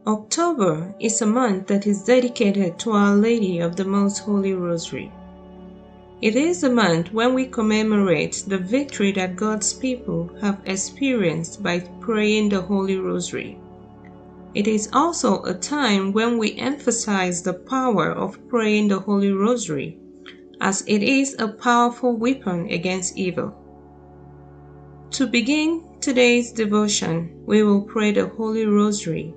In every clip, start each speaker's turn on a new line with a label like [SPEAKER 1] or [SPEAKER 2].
[SPEAKER 1] October is a month that is dedicated to Our Lady of the Most Holy Rosary. It is a month when we commemorate the victory that God's people have experienced by praying the Holy Rosary. It is also a time when we emphasize the power of praying the Holy Rosary, as it is a powerful weapon against evil. To begin today's devotion, we will pray the Holy Rosary,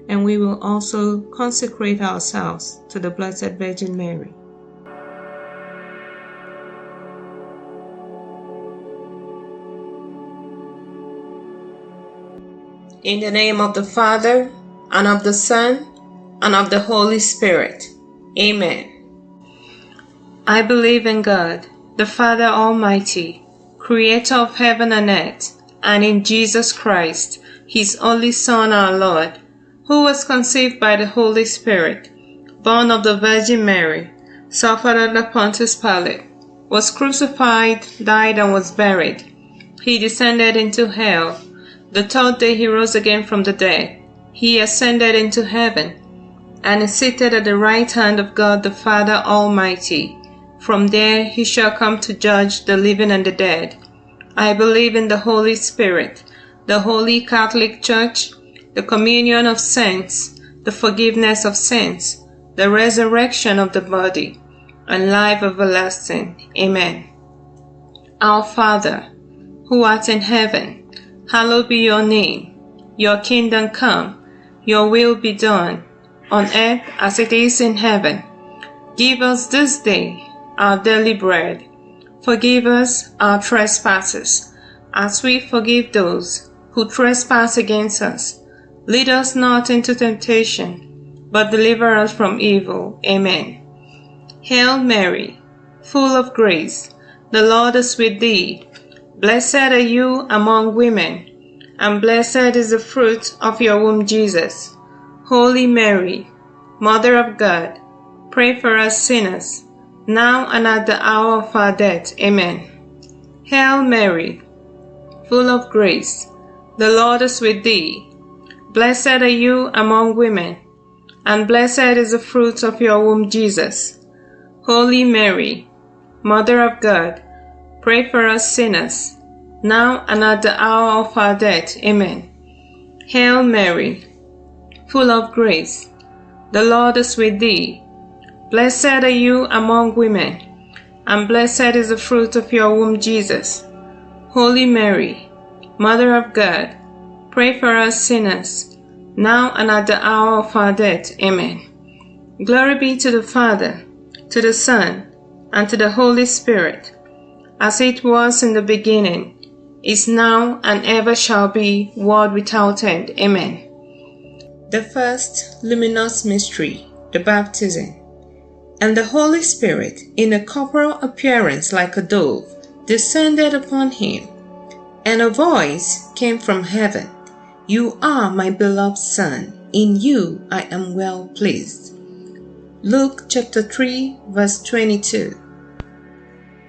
[SPEAKER 1] and we will also consecrate ourselves to the Blessed Virgin Mary. In the name of the Father, and of the Son, and of the Holy Spirit. Amen. I believe in God, the Father Almighty, creator of heaven and earth, and in Jesus Christ, his only Son, our Lord, who was conceived by the Holy Spirit, born of the Virgin Mary, suffered under Pontius Pilate, was crucified, died, and was buried. He descended into hell. The third day he rose again from the dead. He ascended into heaven, and is seated at the right hand of God the Father Almighty. From there he shall come to judge the living and the dead. I believe in the Holy Spirit, the Holy Catholic Church, the communion of saints, the forgiveness of sins, the resurrection of the body, and life everlasting. Amen. Our Father, who art in heaven, hallowed be your name. Your kingdom come, your will be done, on earth as it is in heaven. Give us this day our daily bread. Forgive us our trespasses, as we forgive those who trespass against us. Lead us not into temptation, but deliver us from evil. Amen. Hail Mary, full of grace, the Lord is with thee. Blessed are you among women, and blessed is the fruit of your womb, Jesus. Holy Mary, Mother of God, pray for us sinners, now and at the hour of our death. Amen. Hail Mary, full of grace, the Lord is with thee. Blessed are you among women, and blessed is the fruit of your womb, Jesus. Holy Mary, Mother of God, pray for us sinners, now and at the hour of our death. Amen. Hail Mary, full of grace, the Lord is with thee. Blessed are you among women, and blessed is the fruit of your womb, Jesus. Holy Mary, Mother of God, pray for us sinners, now and at the hour of our death. Amen. Glory be to the Father, to the Son, and to the Holy Spirit, as it was in the beginning, is now, and ever shall be, world without end. Amen. The first luminous mystery, the baptism. And the Holy Spirit, in a corporal appearance like a dove, descended upon him, and a voice came from heaven, You are my beloved Son, in you I am well pleased. Luke chapter 3, verse 22.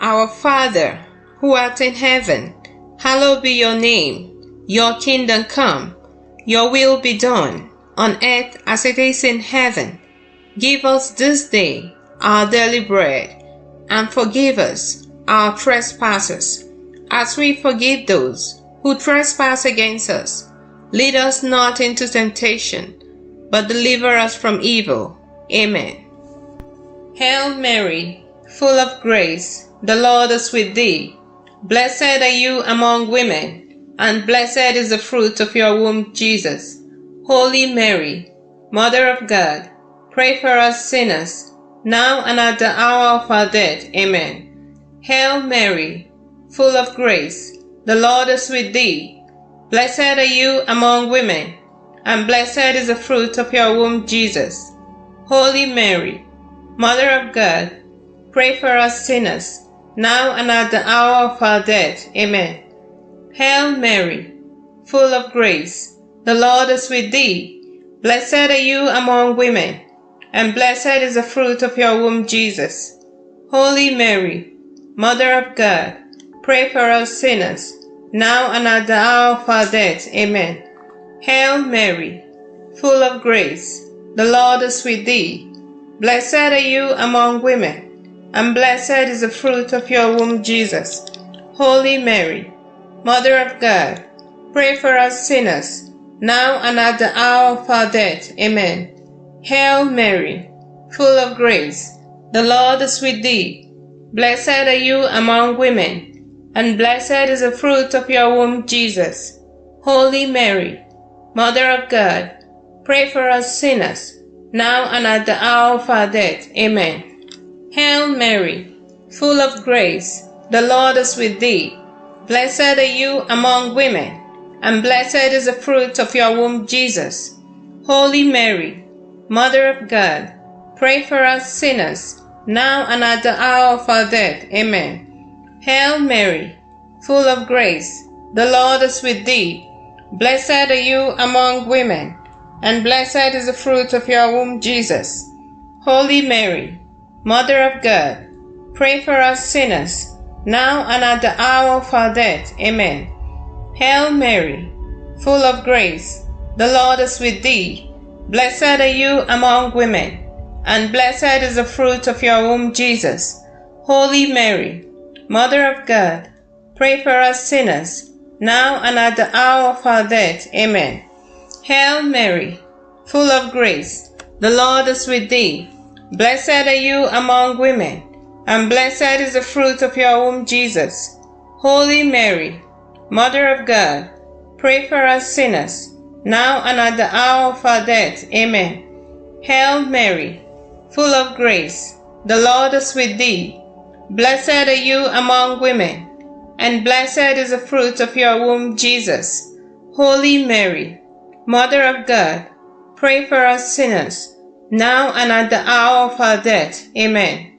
[SPEAKER 1] Our Father, who art in heaven, hallowed be your name. Your kingdom come, your will be done, on earth as it is in heaven. Give us this day our daily bread, and forgive us our trespasses, as we forgive those who trespass against us. Lead us not into temptation, but deliver us from evil. Amen. Hail Mary, full of grace, the Lord is with thee. Blessed are you among women, and blessed is the fruit of your womb, Jesus. Holy Mary, Mother of God, pray for us sinners, now and at the hour of our death. Amen. Hail Mary, full of grace, the Lord is with thee. Blessed are you among women, and blessed is the fruit of your womb, Jesus. Holy Mary, Mother of God, pray for us sinners, now and at the hour of our death. Amen. Hail Mary, full of grace, the Lord is with thee. Blessed are you among women, and blessed is the fruit of your womb, Jesus. Holy Mary, Mother of God, pray for us sinners, now and at the hour of our death. Amen. Hail Mary, full of grace. The Lord is with thee. Blessed are you among women, and blessed is the fruit of your womb, Jesus. Holy Mary, Mother of God, pray for us sinners, now and at the hour of our death. Amen. Hail Mary, full of grace, the Lord is with thee. Blessed are you among women, and blessed is the fruit of your womb, Jesus. Holy Mary, Mother of God, pray for us sinners, now and at the hour of our death. Amen. Hail Mary, full of grace, the Lord is with thee. Blessed are you among women, and blessed is the fruit of your womb, Jesus. Holy Mary, Mother of God, pray for us sinners, now and at the hour of our death. Amen. Hail Mary, full of grace, the Lord is with thee. Blessed are you among women, and blessed is the fruit of your womb, Jesus. Holy Mary, Mother of God, pray for us sinners, now and at the hour of our death. Amen. Hail Mary, full of grace, the Lord is with thee. Blessed are you among women, and blessed is the fruit of your womb, Jesus. Holy Mary, Mother of God, pray for us sinners, now and at the hour of our death. Amen. Hail Mary, full of grace, the Lord is with thee. Blessed are you among women, and blessed is the fruit of your womb, Jesus. Holy Mary, Mother of God, pray for us sinners, now and at the hour of our death. Amen. Hail Mary, full of grace, the Lord is with thee. Blessed are you among women, and blessed is the fruit of your womb, Jesus. Holy Mary, Mother of God, pray for us sinners, now and at the hour of our death. Amen.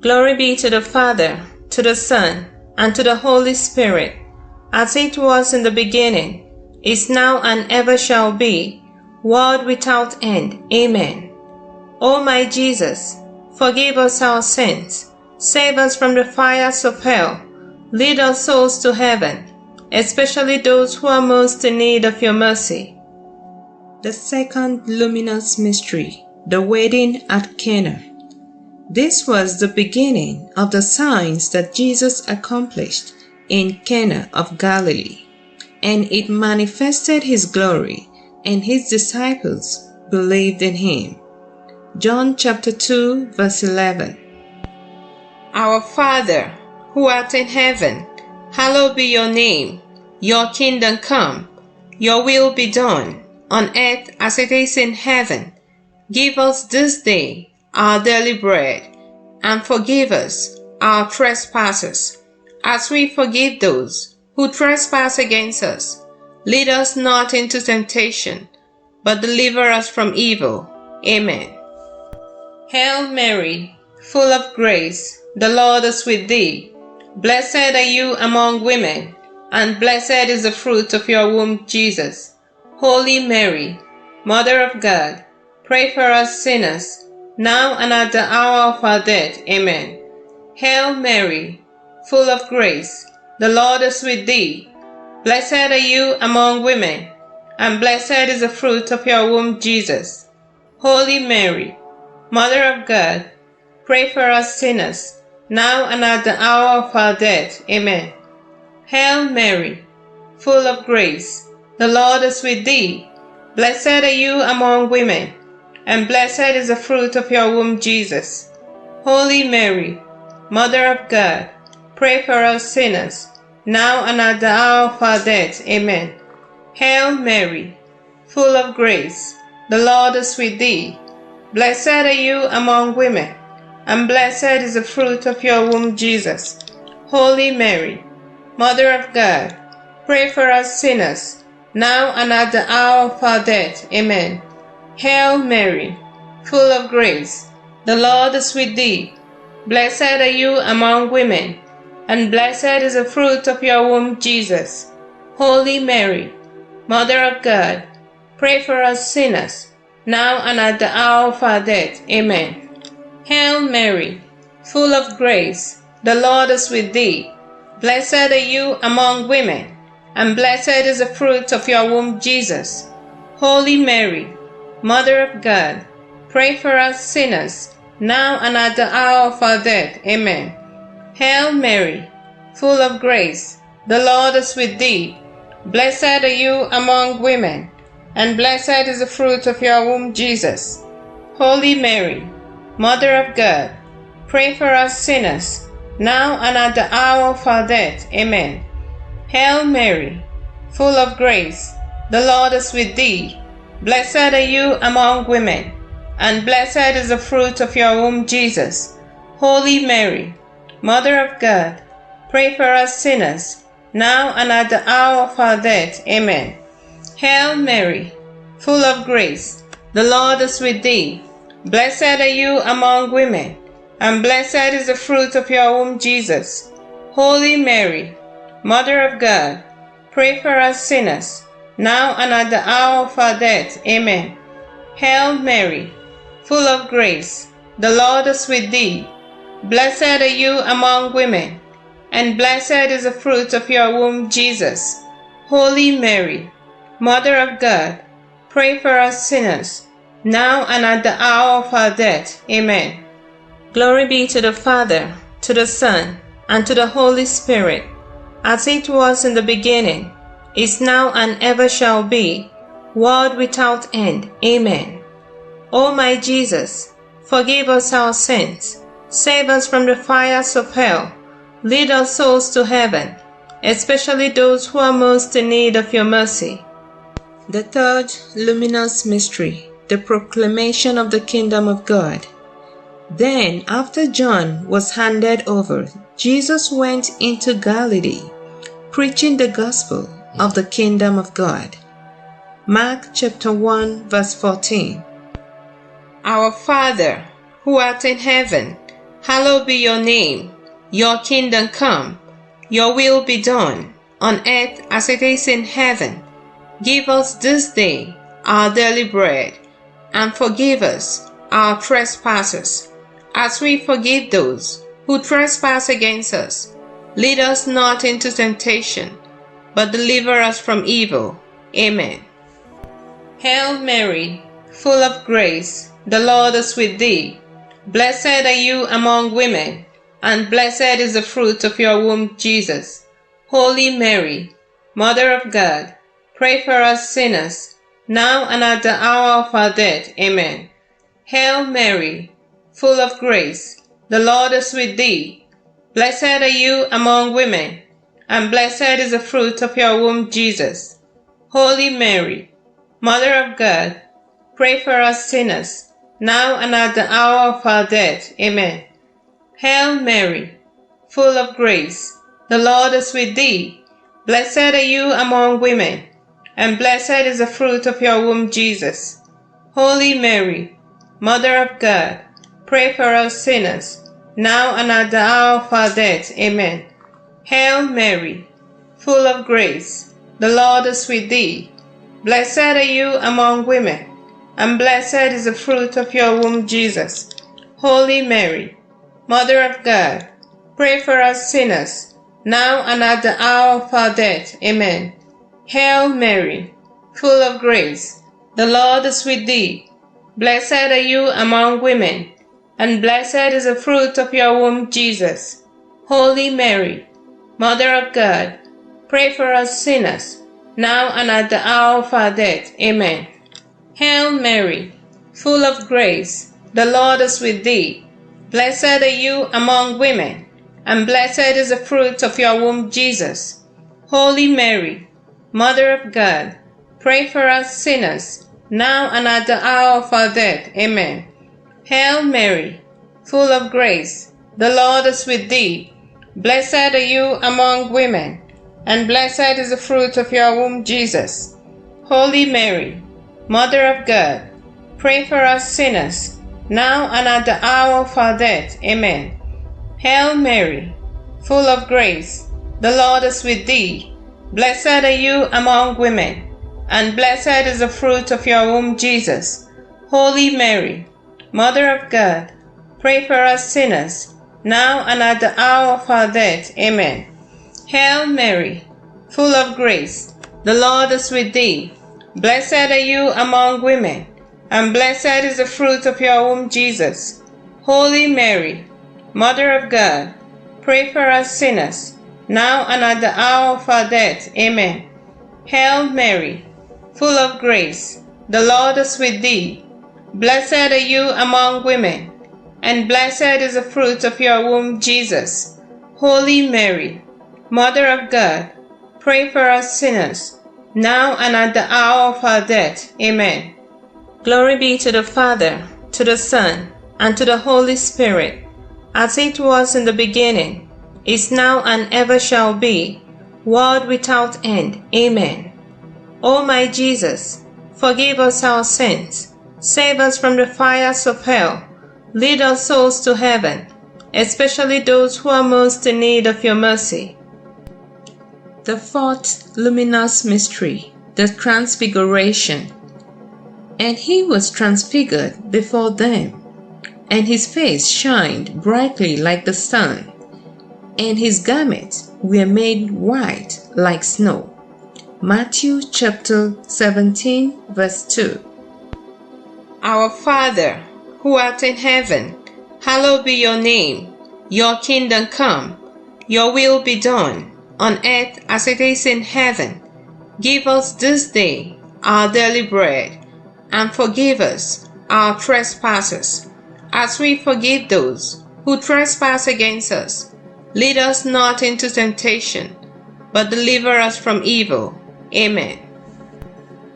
[SPEAKER 1] Glory be to the Father, to the Son, and to the Holy Spirit, as it was in the beginning, is now, and ever shall be, world without end. Amen. O my Jesus, forgive us our sins, save us from the fires of hell, lead our souls to heaven, especially those who are most in need of your mercy. The second luminous mystery, the wedding at Cana. This was the beginning of the signs that Jesus accomplished in Cana of Galilee, and it manifested his glory, and his disciples believed in him. John chapter 2, verse 11. Our Father, who art in heaven, hallowed be your name. Your kingdom come, your will be done, on earth as it is in heaven. Give us this day our daily bread, and forgive us our trespasses, as we forgive those who trespass against us. Lead us not into temptation, but deliver us from evil. Amen. Hail Mary, full of grace, the Lord is with thee. Blessed are you among women, and blessed is the fruit of your womb, Jesus. Holy Mary, Mother of God, pray for us sinners, now and at the hour of our death. Amen. Hail Mary, full of grace, the Lord is with thee. Blessed are you among women, and blessed is the fruit of your womb, Jesus. Holy Mary, Mother of God, pray for us sinners, now and at the hour of our death. Amen. Hail Mary, full of grace, the Lord is with thee. Blessed are you among women, and blessed is the fruit of your womb, Jesus. Holy Mary, Mother of God, pray for us sinners, now and at the hour of our death. Amen. Hail Mary, full of grace, the Lord is with thee. Blessed are you among women, and blessed is the fruit of your womb, Jesus. Holy Mary, Mother of God, pray for us sinners, now and at the hour of our death. Amen. Hail Mary, full of grace, the Lord is with thee. Blessed are you among women, and blessed is the fruit of your womb, Jesus. Holy Mary, Mother of God, pray for us sinners, now and at the hour of our death. Amen. Hail Mary, full of grace, the Lord is with thee. Blessed are you among women, and blessed is the fruit of your womb, Jesus. Holy Mary, Mother of God, pray for us sinners, now and at the hour of our death. Amen. Hail Mary, full of grace, the Lord is with thee. Blessed are you among women, and blessed is the fruit of your womb, Jesus. Holy Mary, Mother of God, pray for us sinners, now and at the hour of our death. Amen. Hail Mary, full of grace, the Lord is with thee. Blessed are you among women, and blessed is the fruit of your womb, Jesus. Holy Mary, Mother of God, pray for us sinners, now and at the hour of our death. Amen. Hail Mary, full of grace, the Lord is with thee. Blessed are you among women, and blessed is the fruit of your womb, Jesus. Holy Mary, Mother of God, pray for us sinners, now and at the hour of our death. Amen. Hail Mary, full of grace, the Lord is with thee. Blessed are you among women, and blessed is the fruit of your womb, Jesus. Holy Mary, Mother of God, pray for us sinners, now and at the hour of our death. Amen. Glory be to the Father, to the Son, and to the Holy Spirit, as it was in the beginning, is now, and ever shall be, world without end. Amen. O my Jesus, forgive us our sins, save us from the fires of hell, lead our souls to heaven, especially those who are most in need of your mercy. The third luminous mystery, the proclamation of the kingdom of God. Then, after John was handed over, Jesus went into Galilee, preaching the gospel of the kingdom of God. Mark chapter 1 verse 14. Our Father, who art in heaven, hallowed be your name. Your kingdom come, your will be done, on earth as it is in heaven. Give us this day our daily bread, and forgive us our trespasses, as we forgive those who trespass against us. Lead us not into temptation, but deliver us from evil. Amen. Hail Mary, full of grace, the Lord is with thee. Blessed are you among women, and blessed is the fruit of your womb, Jesus. Holy Mary, Mother of God, pray for us sinners, now and at the hour of our death. Amen. Hail Mary, full of grace, the Lord is with thee. Blessed are you among women, and blessed is the fruit of your womb, Jesus. Holy Mary, Mother of God, pray for us sinners, now and at the hour of our death. Amen. Hail Mary, full of grace, the Lord is with thee. Blessed are you among women, and blessed is the fruit of your womb, Jesus. Holy Mary, Mother of God, pray for us sinners, now and at the hour of our death. Amen. Hail Mary, full of grace, the Lord is with thee. Blessed are you among women, and blessed is the fruit of your womb, Jesus. Holy Mary, Mother of God, pray for us sinners, now and at the hour of our death. Amen. Hail Mary, full of grace, the Lord is with thee. Blessed are you among women, and blessed is the fruit of your womb, Jesus. Holy Mary, Mother of God, pray for us sinners, now and at the hour of our death. Amen. Hail Mary, full of grace, the Lord is with thee. Blessed are you among women, and blessed is the fruit of your womb, Jesus. Holy Mary, Mother of God, pray for us sinners, now and at the hour of our death. Amen. Hail Mary, full of grace, the Lord is with thee. Blessed are you among women, and blessed is the fruit of your womb, Jesus. Holy Mary, Mother of God, pray for us sinners, now and at the hour of our death. Amen. Hail Mary, full of grace, the Lord is with thee. Blessed are you among women, and blessed is the fruit of your womb, Jesus. Holy Mary, Mother of God, pray for us sinners, now and at the hour of our death. Amen. Hail Mary, full of grace, the Lord is with thee. Blessed are you among women, and blessed is the fruit of your womb, Jesus. Holy Mary, Mother of God, pray for us sinners, now and at the hour of our death. Amen. Hail Mary, full of grace, the Lord is with thee. Blessed are you among women, and blessed is the fruit of your womb, Jesus. Holy Mary, Mother of God, pray for us sinners, now and at the hour of our death. Amen. Glory be to the Father, to the Son, and to the Holy Spirit, as it was in the beginning, is now, and ever shall be, world without end. Amen. O my Jesus, forgive us our sins, save us from the fires of hell, lead our souls to heaven, especially those who are most in need of your mercy. The fourth luminous mystery, the Transfiguration. And he was transfigured before them, and his face shined brightly like the sun, and his garments were made white like snow. Matthew chapter 17, verse 2. Our Father, who art in heaven, hallowed be your name. Your kingdom come, your will be done, on earth as it is in heaven. Give us this day our daily bread, and forgive us our trespasses, as we forgive those who trespass against us. Lead us not into temptation, but deliver us from evil. Amen.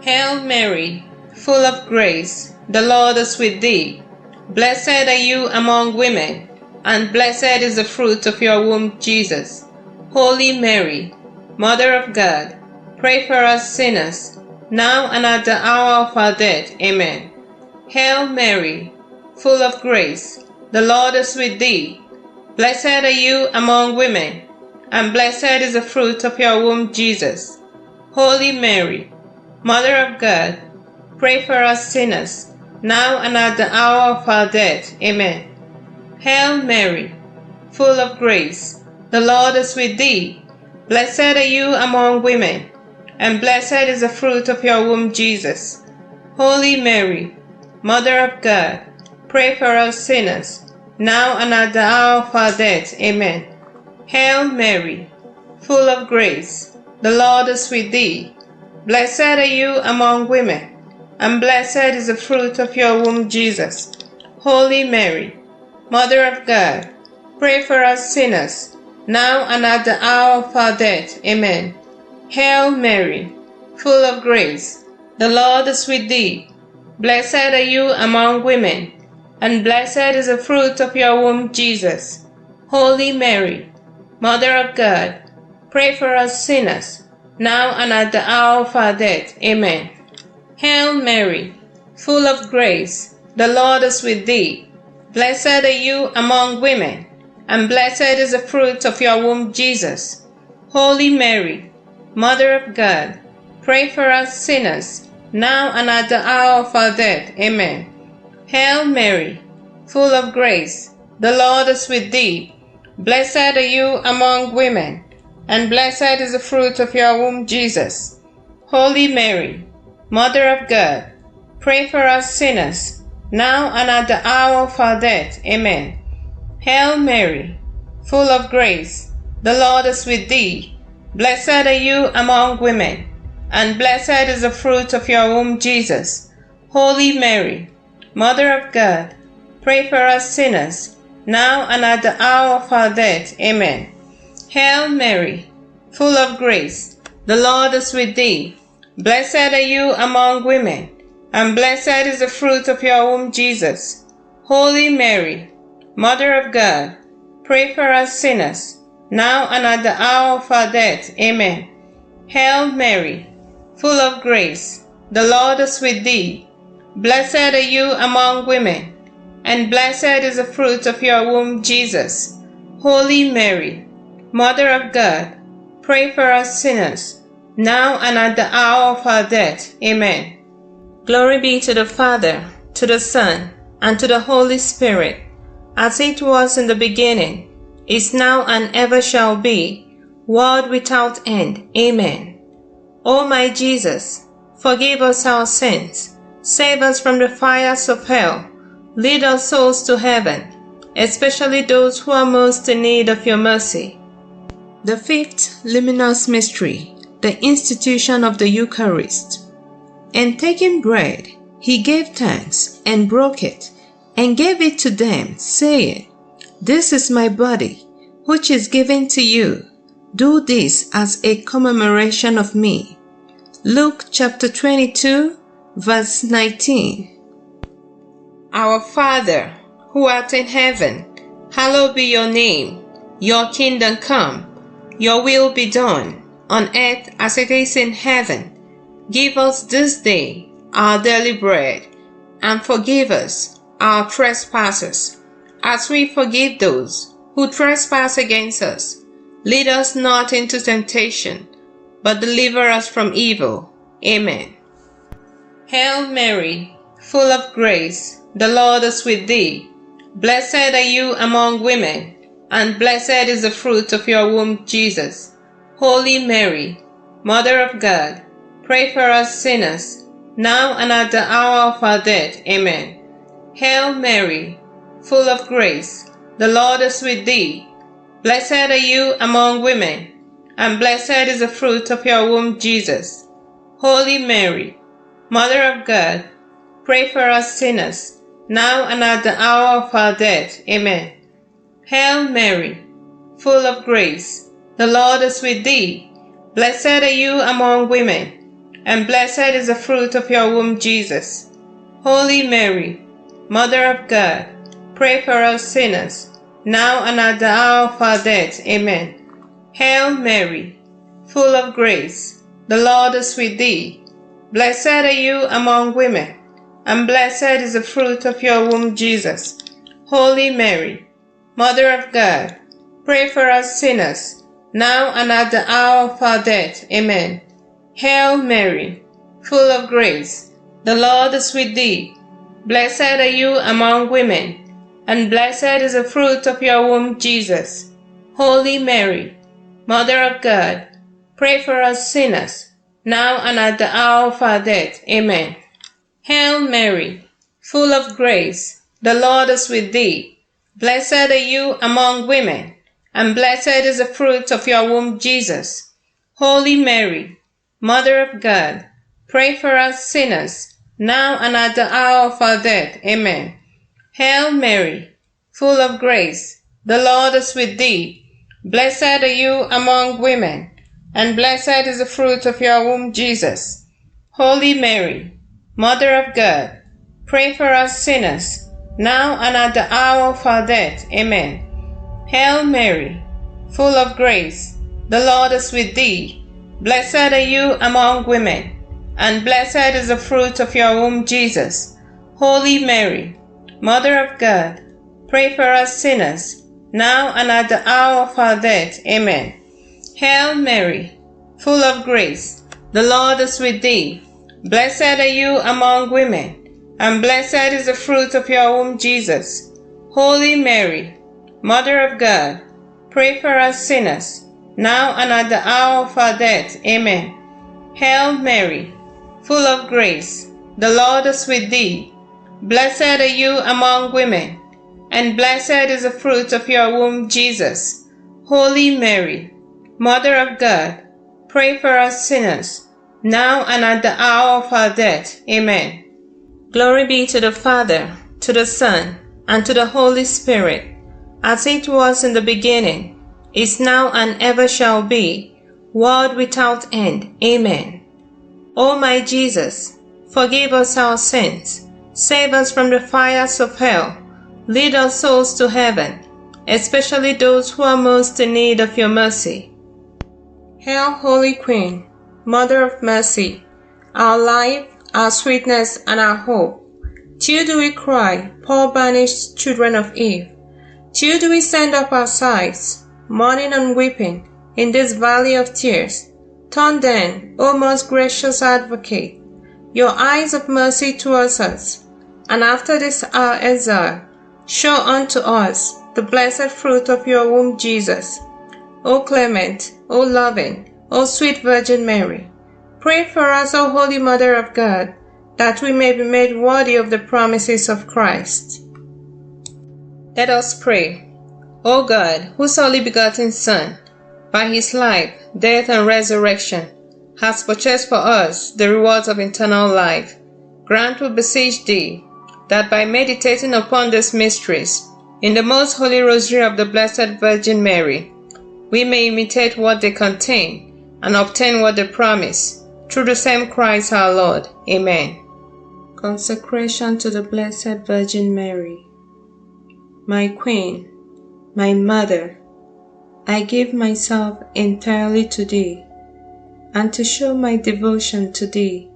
[SPEAKER 1] Hail Mary, full of grace, the Lord is with thee. Blessed are you among women, and blessed is the fruit of your womb, Jesus. Holy Mary, Mother of God, pray for us sinners, now and at the hour of our death. Amen. Hail Mary, full of grace, the Lord is with thee. Blessed are you among women, and blessed is the fruit of your womb, Jesus. Holy Mary, Mother of God, pray for us sinners, now and at the hour of our death. Amen. Hail Mary, full of grace, the Lord is with thee. Blessed are you among women, and blessed is the fruit of your womb, Jesus. Holy Mary, Mother of God, pray for us sinners, now and at the hour of our death. Amen. Hail Mary, full of grace, the Lord is with thee. Blessed are you among women, and blessed is the fruit of your womb, Jesus. Holy Mary, Mother of God, pray for us sinners, now and at the hour of our death. Amen. Hail Mary, full of grace, the Lord is with thee. Blessed are you among women, and blessed is the fruit of your womb, Jesus. Holy Mary, Mother of God, pray for us sinners, now and at the hour of our death. Amen. Hail Mary, full of grace, the Lord is with thee. Blessed are you among women, and blessed is the fruit of your womb, Jesus. Holy Mary, Mother of God, pray for us sinners, now and at the hour of our death. Amen. Hail Mary, full of grace, the Lord is with thee. Blessed are you among women, and blessed is the fruit of your womb, Jesus. Holy Mary, Mother of God, pray for us sinners, now and at the hour of our death. Amen. Hail Mary, full of grace, the Lord is with thee. Blessed are you among women, and blessed is the fruit of your womb, Jesus. Holy Mary, Mother of God, pray for us sinners, now and at the hour of our death. Amen. Hail Mary, full of grace, the Lord is with thee. Blessed are you among women, and blessed is the fruit of your womb, Jesus. Holy Mary, Mother of God, pray for us sinners, now and at the hour of our death. Amen. Hail Mary, full of grace, the Lord is with thee. Blessed are you among women, and blessed is the fruit of your womb, Jesus. Holy Mary, Mother of God, pray for us sinners, now and at the hour of our death. Amen. Glory be to the Father, to the Son, and to the Holy Spirit, as it was in the beginning, is now, and ever shall be, world without end. Amen. O my Jesus, forgive us our sins, Save us from the fires of hell. Lead our souls to heaven, especially those who are most in need of your mercy. The fifth luminous mystery, the institution of the Eucharist. And taking bread, he gave thanks and broke it, and gave it to them, saying, This is my body, which is given to you. Do this as a commemoration of me. Luke chapter 22, verse 19. Our Father, who art in heaven, hallowed be your name. Your kingdom come. Your will be done, on earth as it is in heaven. Give us this day our daily bread, and forgive us our trespasses, as we forgive those who trespass against us. Lead us not into temptation, but deliver us from evil. Amen. Hail Mary, full of grace, the Lord is with thee. Blessed are you among women, and blessed is the fruit of your womb, Jesus. Holy Mary, Mother of God, pray for us sinners, now and at the hour of our death. Amen. Hail Mary, full of grace, the Lord is with thee. Blessed are you among women, and blessed is the fruit of your womb, Jesus. Holy Mary, Mother of God, pray for us sinners, now and at the hour of our death. Amen. Hail Mary, full of grace, the Lord is with thee. Blessed are you among women, and blessed is the fruit of your womb, Jesus. Holy Mary, Mother of God, pray for us sinners, now and at the hour of our death. Amen. Hail Mary, full of grace, the Lord is with thee. Blessed are you among women, and blessed is the fruit of your womb, Jesus. Holy Mary, Mother of God, pray for us sinners, now and at the hour of our death. Amen. Hail Mary, full of grace, the Lord is with thee. Blessed are you among women, and blessed is the fruit of your womb, Jesus. Holy Mary, Mother of God, pray for us sinners, now and at the hour of our death. Amen. Hail Mary, full of grace, the Lord is with thee. Blessed are you among women, and blessed is the fruit of your womb, Jesus. Holy Mary, Mother of God, pray for us sinners, now and at the hour of our death. Amen. Hail Mary, full of grace, the Lord is with thee. Blessed are you among women, and blessed is the fruit of your womb, Jesus. Holy Mary, Mother of God, pray for us sinners, now and at the hour of our death. Amen. Hail Mary, full of grace, the Lord is with thee. Blessed are you among women, and blessed is the fruit of your womb, Jesus. Holy Mary, Mother of God, pray for us sinners, now and at the hour of our death. Amen. Hail Mary, full of grace, the Lord is with thee. Blessed are you among women, and blessed is the fruit of your womb, Jesus. Holy Mary, Mother of God, pray for us sinners, now and at the hour of our death. Amen. Hail Mary, full of grace, the Lord is with thee. Blessed are you among women, and blessed is the fruit of your womb, Jesus. Holy Mary, Mother of God, pray for us sinners, now and at the hour of our death. Amen. Glory be to the Father, to the Son, and to the Holy Spirit, as it was in the beginning, is now, and ever shall be, world without end. Amen. O my Jesus, forgive us our sins, save us from the fires of hell, lead our souls to heaven, especially those who are most in need of your mercy. Hail, Holy Queen, Mother of Mercy, our life, our sweetness, and our hope. To you do we cry, poor banished children of Eve. To you do we send up our sighs, mourning and weeping, in this valley of tears. Turn then, O most gracious Advocate, your eyes of mercy towards us, and after this our exile, show unto us the blessed fruit of your womb, Jesus. O clement, O loving, O sweet Virgin Mary, pray for us, O Holy Mother of God, that we may be made worthy of the promises of Christ. Let us pray. O God, whose only begotten Son, by his life, death, and resurrection, has purchased for us the rewards of eternal life, grant, we beseech thee, that by meditating upon these mysteries in the most holy rosary of the Blessed Virgin Mary, we may imitate what they contain and obtain what they promise, through the same Christ our Lord. Amen. Consecration to the Blessed Virgin Mary. My Queen, my Mother, I give myself entirely to thee, and to show my devotion to thee,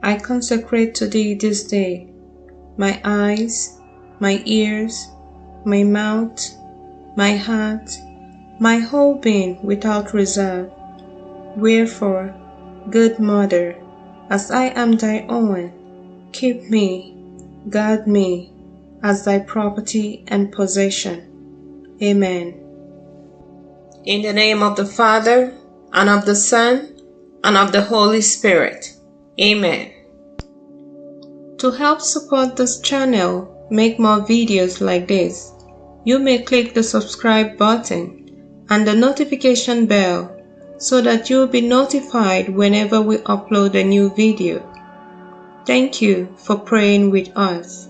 [SPEAKER 1] I consecrate to thee this day my eyes, my ears, my mouth, my heart, my whole being without reserve. Wherefore, good Mother, as I am thy own, keep me, guard me, as thy property and possession. Amen. In the name of the Father, and of the Son, and of the Holy Spirit. Amen. To help support this channel, make more videos like this, you may click the subscribe button and the notification bell so that you'll be notified whenever we upload a new video. Thank you for praying with us.